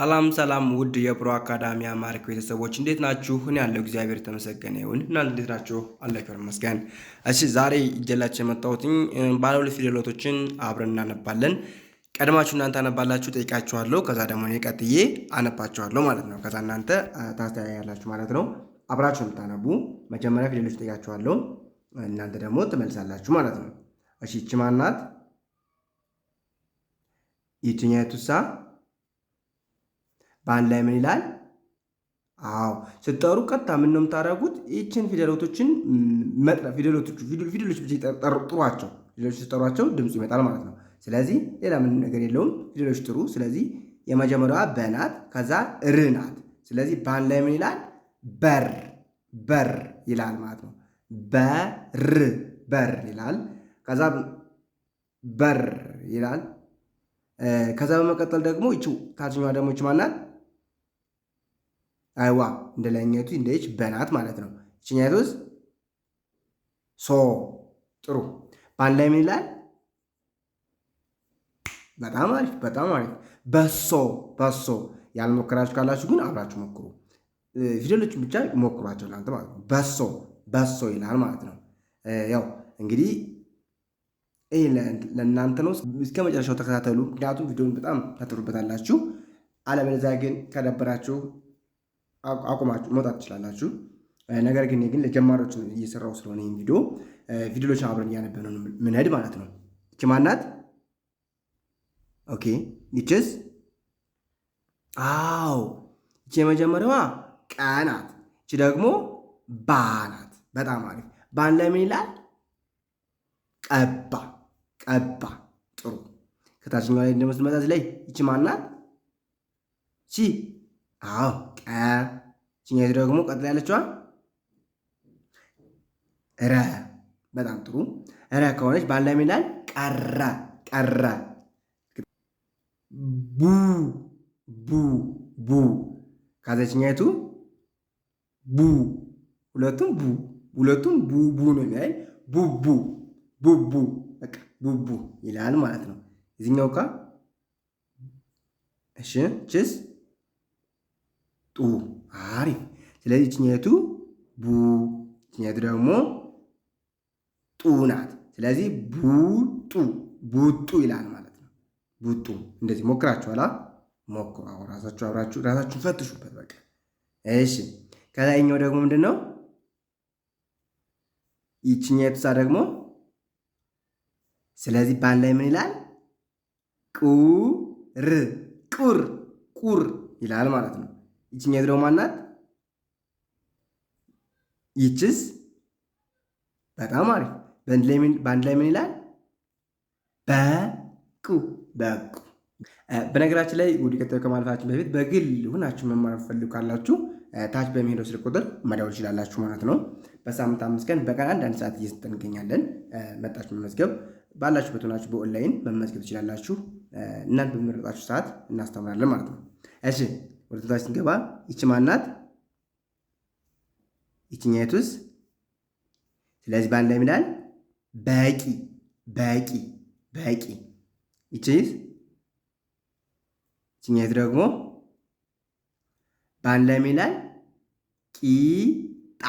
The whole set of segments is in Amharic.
ሰላም ሰላም ውድ የፕሮ አካዳሚ አማርክ ቤተሰቦች እንዴት ናችሁ? እኔ ያለው እግዚአብሔር የተመሰገነ ይሁን። እናንተ እንዴት ናችሁ? አላችሁ ይመስገን። እሺ ዛሬ ይዤላችሁ የመጣሁት ባለ ሁለት ፊደሎችን አብረን እናነባለን። ቀድማችሁ እናንተ አነባላችሁ ጠይቃችኋለሁ። ከዛ ደግሞ እኔ ቀጥዬ አነባችኋለሁ ማለት ነው። ከዛ እናንተ ታስተያያላችሁ ማለት ነው። አብራችሁ የምታነቡ መጀመሪያ ፊደሎች ጠይቃችኋለሁ፣ እናንተ ደግሞ ትመልሳላችሁ ማለት ነው። እሺ ይቺ ማን ናት? ይቺኛቱሳ በአንድ ላይ ምን ይላል? አዎ ስትጠሩ ቀጥታ ምን ነው የምታደርጉት? ይችን ፊደሎችን መጥራት ፊደሎች ብቻ ጥሯቸው። ፊደሎች ስትጠሯቸው ድምፁ ይመጣል ማለት ነው። ስለዚህ ሌላ ምን ነገር የለውም። ፊደሎች ጥሩ። ስለዚህ የመጀመሪያዋ በናት፣ ከዛ ር ናት። ስለዚህ በአንድ ላይ ምን ይላል? በር በር ይላል ማለት ነው። በር ይላል። ከዛ በር ይላል። ከዛ በመቀጠል ደግሞ ይቺ ታችኛዋ ደግሞ ይቺ ማናት? አይዋ እንደ ላይኛቱ እንደች በናት ማለት ነው። ይችኛቱስ ሶ። ጥሩ። በአንድ ላይ ምን ይላል? በጣም አሪፍ በጣም አሪፍ። በሶ። ያልሞከራችሁ ካላችሁ ግን አብራችሁ ሞክሩ። ፊደሎችን ብቻ ሞክሯቸው እናንተ ማለት ነው። በሶ ይላል ማለት ነው። ያው እንግዲህ ይህ ለእናንተ ነው። እስከ መጨረሻው ተከታተሉ፣ ምክንያቱም ቪዲዮን በጣም ታተሩበታላችሁ። አለበለዚያ ግን ከደበራችሁ አቁማችሁ መውጣት ትችላላችሁ። ነገር ግን ለጀማሪዎች እየሰራው ስለሆነ ይህን ቪዲዮዎችን አብረን እያነበብን ነው ምንሄድ ማለት ነው። ይቺ ማናት? ኦኬ ይችስ? አዎ ይቺ የመጀመሪያዋ ቀ ናት። ይቺ ደግሞ ባ ናት። በጣም አሪፍ። በአንድ ላይ ምን ይላል? ቀባ። ጥሩ። ከታችኛው ላይ እንደምትመጣ እዚህ ላይ ይቺ ማናት? ቺ። አዎ ቀ። ቺኛይቱ ደግሞ ቀጥላ ያለችዋ ረ። በጣም ጥሩ። ረ ከሆነች በአንድ ላይ ምን ይላል? ቀረ። ቡ። ከዛችኛይቱ ቡ። ሁለቱም ቡ ነው የሚያይ ቡቡ። በቃ ቡቡ ይላል ማለት ነው። እዚህኛው ካ እሺ ችስ ጡ። አሪፍ። ስለዚህ ችኛቱ ቡ፣ ችኛቱ ደግሞ ጡ ናት። ስለዚህ ቡጡ ይላል ማለት ነው። ቡጡ። እንደዚህ ሞክራችኋላ? ሞክሩ። ራሳችሁ ፈትሹበት። በቃ እሺ። ከዛኛው ደግሞ ምንድን ነው? ይችኛቱ ሳ ደግሞ ስለዚህ በአንድ ላይ ምን ይላል? ቁር ይላል ማለት ነው። ይችኛት ደግሞ ማናት? ይችስ? በጣም አሪፍ። በአንድ ላይ ምን ይላል? በቁ። በነገራችን ላይ ወደ ቀጣዩ ከማለፋችን በፊት በግል ሁናችሁ መማር ፈልጉ ካላችሁ ታች በሚሄደው ስልክ ቁጥር መደወል ይችላላችሁ ማለት ነው። በሳምንት 5 ቀን በቀን አንድ ሰዓት እየሰጠን እንገኛለን። መጣችሁ መመዝገብ ባላችሁበት ሆናችሁ በኦንላይን መመዝገብ ትችላላችሁ። እናንተ በመረጣችሁ ሰዓት እናስተምራለን ማለት ነው። እሺ ወደ ታች ስንገባ ይቺ ማናት? ይቺኛቱስ? ስለዚህ በአንድ ላይ ምን ይላል? በቂ። ይቺስ? ይቺኛቱ ደግሞ በአንድ ላይ ምን ይላል? ቂጣ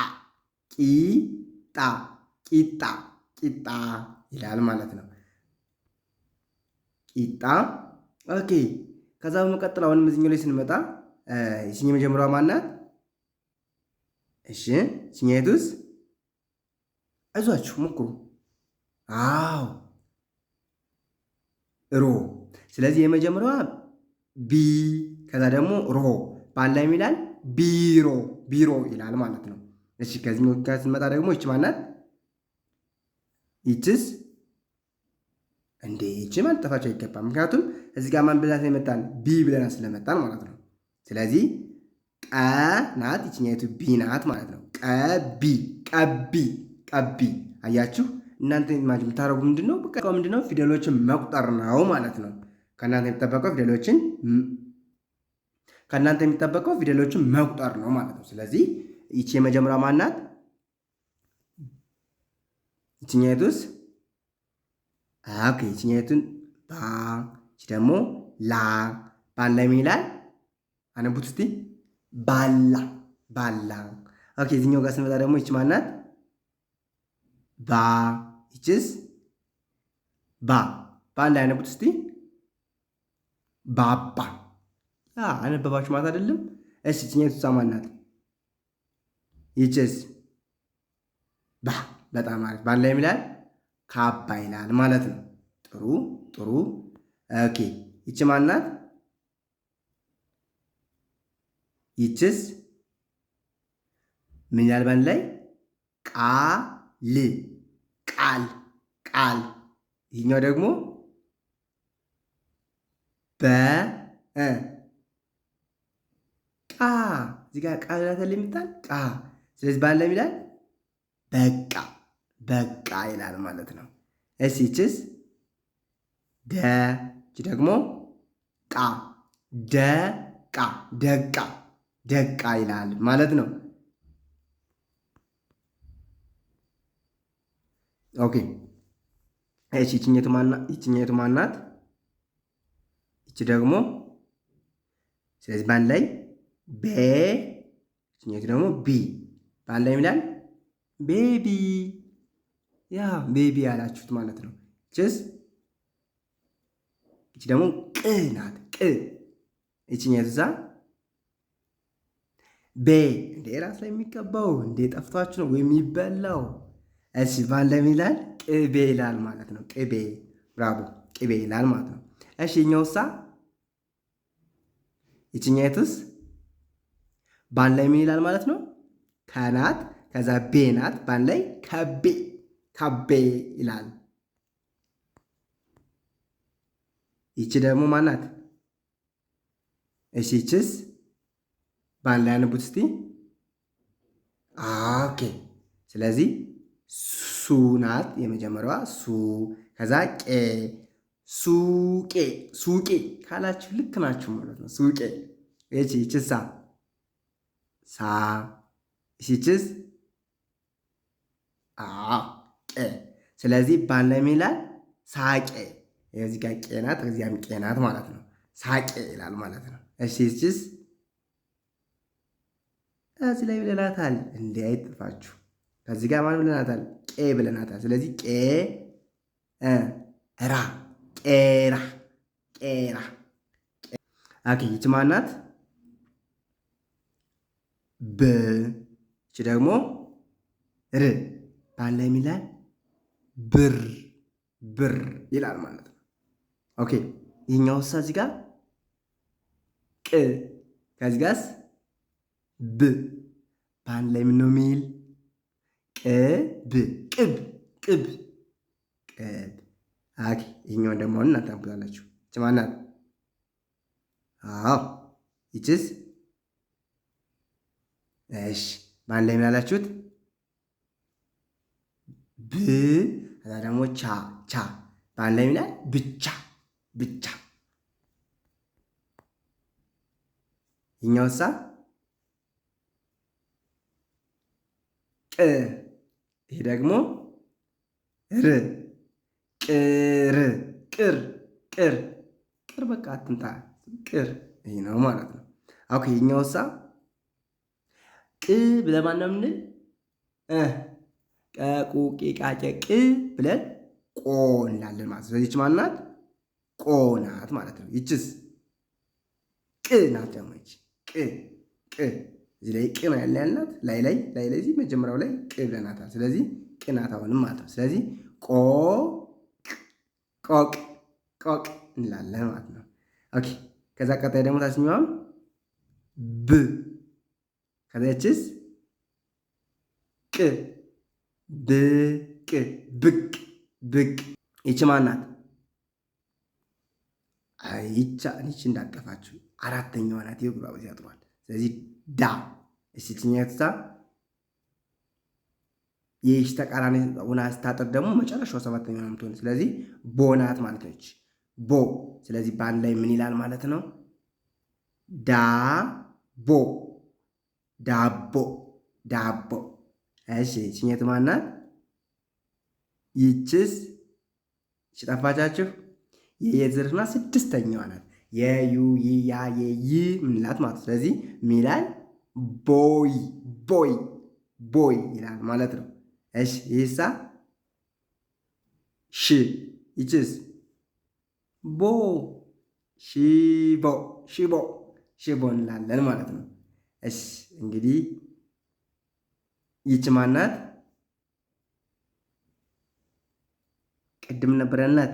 ይላል ማለት ነው። ቂጣ። ኦኬ። ከዛ በመቀጠል አሁንም እዚህኛው ላይ ስንመጣ ይቺ የመጀመሪያዋ ማናት? እሺ ይቺኛቱስ? አይዟችሁ ሞክሩ። አዎ ሮ። ስለዚህ የመጀመሪያዋ ቢ፣ ከዛ ደግሞ ሮ፣ በአንድ ላይ ይላል ቢሮ ይላል ማለት ነው። እሺ ከዚህኛው ጋር ስንመጣ ደግሞ ይቺ ማናት? ይችስ? እንዴ ይቺ ማልጠፋቸው አይገባም። ምክንያቱም እዚህ ጋር ማን ብዛት የመጣን ቢ ብለና ስለመጣን ማለት ነው። ስለዚህ ቀ ናት፣ ይችኛይቱ ቢ ናት ማለት ነው። ቀቢ። አያችሁ እናንተ ማጅ የምታደርጉ ምንድነው? በቃ ምንድነው? ፊደሎችን መቁጠር ነው ማለት ነው። ከእናንተ የሚጠበቀው ፊደሎችን መቁጠር ነው ማለት ነው። ስለዚህ ይቺ የመጀመሪያ ማናት? ይችኛቱስ? ኦኬ ይችኛቱን ባ፣ ይቺ ደግሞ ላ፣ በአንድ ላይ ምን ይላል? አነቡት እስቲ። ባላ ባላ። ኦኬ እዚህኛው ጋር ስንመጣ ደግሞ ይች ማናት? ባ። ይችስ ባ። በአንድ ላይ አነቡት እስቲ። ባባ። አነበባችሁ ማለት አይደለም? እሺ ይችኛይቱ ማናት? ይችስ ባ። በጣም አሪፍ። በአንድ ላይ ይላል ካባ ይላል ማለት ነው። ጥሩ ጥሩ። ኦኬ ይች ማናት? ይችስ ምን ይላል በአንድ ላይ? ቃል ቃል ቃል። ይህኛው ደግሞ በ ቃ። እዚህ ጋር ቃል ላተል የምታል ቃ። ስለዚህ በአንድ ላይ ይላል በቃ በቃ ይላል ማለት ነው። እሺ ይችስ ደ። ይች ደግሞ ቃ። ደቃ ደቃ ደቃ ይላል ማለት ነው። ኦኬ እሺ ይችኛይቱ ማናት? ይች ደግሞ ስለዚህ በአንድ ላይ ቤ። ይችኛይቱ ደግሞ ቢ። በአንድ ላይ ይላል ቤቢ። ያ ቤቢ ያላችሁት ማለት ነው። ይችስ ይች ደግሞ ቅ ናት። ቅ። ይችኛይቱ እዛ ቤ። እንደ ራስ ላይ የሚቀባው እንደ ጠፍቷችሁ ነው ወይ የሚበላው? እሺ በአንድ ላይ ይላል ቅቤ ይላል ማለት ነው። ቅቤ። ብራቮ። ቅቤ ይላል ማለት ነው። እሺ እኛውሳ ይችኛይቱስ በአንድ ላይ ምን ይላል ማለት ነው? ከናት ከዛ ቤ ናት። በአንድ ላይ ከቤ ከቤ ይላል። ይቺ ደግሞ ማናት? እሺ ይችስ በአንድ ላይ አነቡት እስቲ። ኦኬ ስለዚህ ሱ ናት የመጀመሪያዋ ሱ። ከዛ ቄ ሱቄ ሱቄ ካላችሁ ልክ ናችሁ ማለት ነው። ሱቄ። እቺ ይችሳ ሳ። ይችስ ቄ። ስለዚህ በአንድ ላይ ይላል ሳቄ። የዚህ ጋር ቄ ናት እዚያም ቄ ናት ማለት ነው። ሳቄ ይላል ማለት ነው። እሺ ይችስ እዚህ ላይ ብለናታል። እንዴ አይጥፋችሁ። ከዚህ ጋር ማን ብለናታል? ቄ ብለናታል። ስለዚህ ቄ ራ ቄራ ቄራ። ኦኬ ይች ማናት? ብ። ይች ደግሞ ር። በአንድ ላይ ይላል ብር ብር ይላል ማለት ነው። ኦኬ ይህኛው እሳ እዚህ ጋር ቅ። ከዚህ ጋርስ ብ። በአንድ ላይ ምን ነው የሚል? ቅብ ቅብ ቅብ ቅብ። ኦኬ ይህኛውን ደግሞ እናንተ ታንብባላችሁ። ይች ማናት? አዎ ይችስ? እሺ በአንድ ላይ ምን አላችሁት? ብ። ከዛ ደግሞ ቻ ቻ። በአንድ ላይ ይላል ብቻ ብቻ። ይህኛውሳ ቅ። ይሄ ደግሞ ር። ቅር ቅር ቅር ቅር። በቃ አትምጣ ቅር። ይሄ ነው ማለት ነው። ኦኬ ይህኛውሳ ቅ ብለን ማን ነው የምንል? ቀቁ ቂቃቄ ቅ ብለን ቆ እንላለን ማለት ነው። ስለዚህ ማናት? ቆ ናት ማለት ነው። ይችስ ቅ ናት ደግሞ ይች ቅ ቅ። እዚህ ላይ ቅ ነው ያልናት ላይ እዚህ መጀመሪያው ላይ ቅ ብለናታል። ስለዚህ ቅ ናት አሁንም ማለት ነው። ስለዚህ ቆ ቆቅ ቆቅ እንላለን ማለት ነው። ኦኬ ከዛ ቀጣይ ደግሞ ታችኛዋም ብ። ከዛ ይችስ ቅ ብቅ ብቅ ብቅ። ይቺ ማናት? ይቺ እንዳጠፋችሁ አራተኛዋ ናት። የጉራ በዚህ ያጥሯል። ስለዚህ ዳ። እሺችኛታ ይህች ተቃራኒ ሆና ስታጠር ደግሞ መጨረሻው ሰባተኛው ነው የምትሆን። ስለዚህ ቦ ናት ማለት ነች። ቦ። ስለዚህ በአንድ ላይ ምን ይላል ማለት ነው? ዳቦ ዳቦ ዳቦ። እሺ ይችኛቱ ማናት? ይችስ ጠፋቻችሁ? የየዝርና ስድስተኛዋ ናት። የዩ ያ የይ ምንላት ማለት ነው። ስለዚህ ሚላል ቦይ ቦይ ቦይ ይላል ማለት ነው። እሺ ይህሳ ሽ ይችስ ቦ ሽቦ ሽቦ ሽቦ እንላለን ማለት ነው። እሺ እንግዲህ ይች ማናት? ቅድም ነበር ያልናት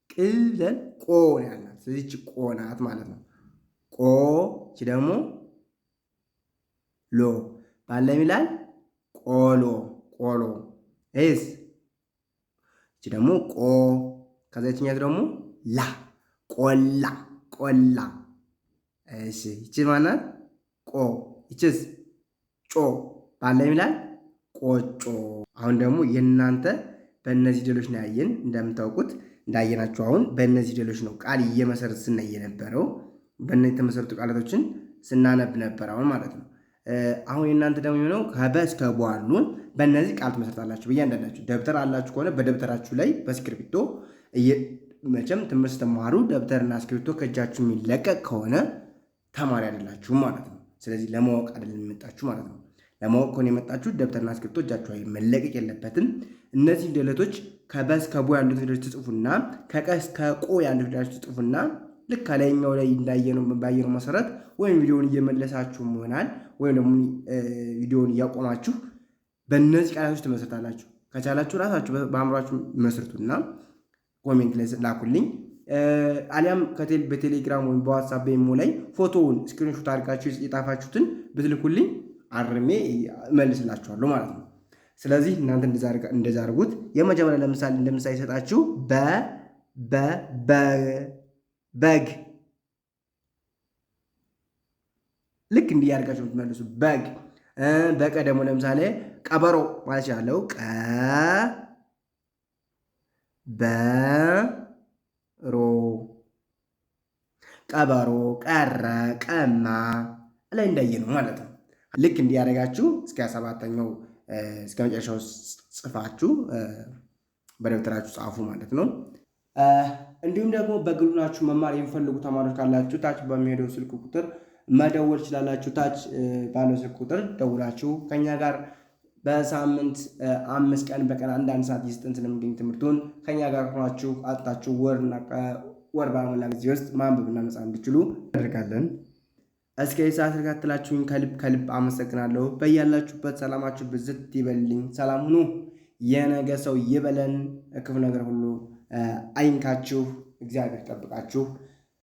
ቅል ቆ ነው ያልናት። ስለዚህ ይች ቆ ናት ማለት ነው። ቆ ይች ደግሞ ሎ ባለ ይላል ቆሎ ቆሎ። ይስ ይች ደግሞ ቆ ከዛ ይችኛት ደግሞ ላ ቆላ ቆላ። እሺ ይች ማናት? ቆ ይችስ ጮ ባለ ይላል ቆጮ። አሁን ደግሞ የእናንተ በእነዚህ ፊደሎች ነው ያየን። እንደምታውቁት እንዳየናቸው አሁን በእነዚህ ፊደሎች ነው ቃል እየመሰረት ስናይ የነበረው። በእነዚህ የተመሰረቱ ቃላቶችን ስናነብ ነበር አሁን ማለት ነው። አሁን የእናንተ ደግሞ የሆነው ከበ እስከ ቦ አሉ። በእነዚህ ቃል ትመሰርታላችሁ። በእያንዳንዳችሁ ደብተር አላችሁ ከሆነ በደብተራችሁ ላይ በእስክሪብቶ መቼም ትምህርት ስትማሩ ደብተርና እስክሪብቶ ከእጃችሁ የሚለቀቅ ከሆነ ተማሪ አይደላችሁም ማለት ነው። ስለዚህ ለማወቅ አይደለም የመጣችሁ ማለት ነው። ለማወቅ ከሆነ የመጣችሁ ደብተርና እስክሪብቶ እጃችሁ ላይ መለቀቅ የለበትም። እነዚህ ፊደሎች ከበ እስከ ቦ ያሉት ፊደሎች ትጽፉና ከቀ እስከ ቆ ያሉት ፊደሎች ትጽፉና ልክ ከላይኛው ላይ ባየነው መሰረት ወይም ቪዲዮውን እየመለሳችሁ ይሆናል ወይም ደግሞ ቪዲዮውን እያቆማችሁ በእነዚህ ቃላቶች ትመሰርታላችሁ። ከቻላችሁ ራሳችሁ በአእምሯችሁ መስርቱና ኮሜንት ላይ ላኩልኝ። አሊያም በቴሌግራም ወይም በዋትሳፕ በኢሞ ላይ ፎቶውን ስክሪንሾት አድርጋችሁ የጣፋችሁትን ብትልኩልኝ አርሜ እመልስላችኋለሁ ማለት ነው። ስለዚህ እናንተ እንደዛ አድርጉት። የመጀመሪያ ለምሳሌ እንደምሳሌ ሰጣችሁ በግ ልክ እንዲህ ያደርጋችሁ የምትመልሱ በግ። በቀ ደግሞ ለምሳሌ ቀበሮ ማለት ያለው በሮ ቀበሮ ቀረ ቀማ ላይ እንዳየ ነው ማለት ነው። ልክ እንዲህ ያደርጋችሁ እስከ 7ኛው እስከ መጨረሻው ጽፋችሁ በደብተራችሁ ጻፉ ማለት ነው። እንዲሁም ደግሞ በግሉናችሁ መማር የሚፈልጉ ተማሪዎች ካላችሁ ታች በሚሄደው ስልክ ቁጥር መደወል ትችላላችሁ። ታች ባለው ስልክ ቁጥር ደውላችሁ ከኛ ጋር በሳምንት 5 ቀን በቀን አንዳንድ ሰዓት ይስጥን ስለሚገኝ ትምህርቱን ከኛ ጋር ሆናችሁ አጥታችሁ ወር ባልሞላ ጊዜ ውስጥ ማንበብና መጻፍ እንድችሉ እናደርጋለን። እስከ ሰዓት ተከታትላችሁኝ ከልብ አመሰግናለሁ። በያላችሁበት ሰላማችሁ ብዝት ይበልልኝ። ሰላም ሁኑ። የነገ ሰው ይበለን። ክፉ ነገር ሁሉ አይንካችሁ። እግዚአብሔር ጠብቃችሁ።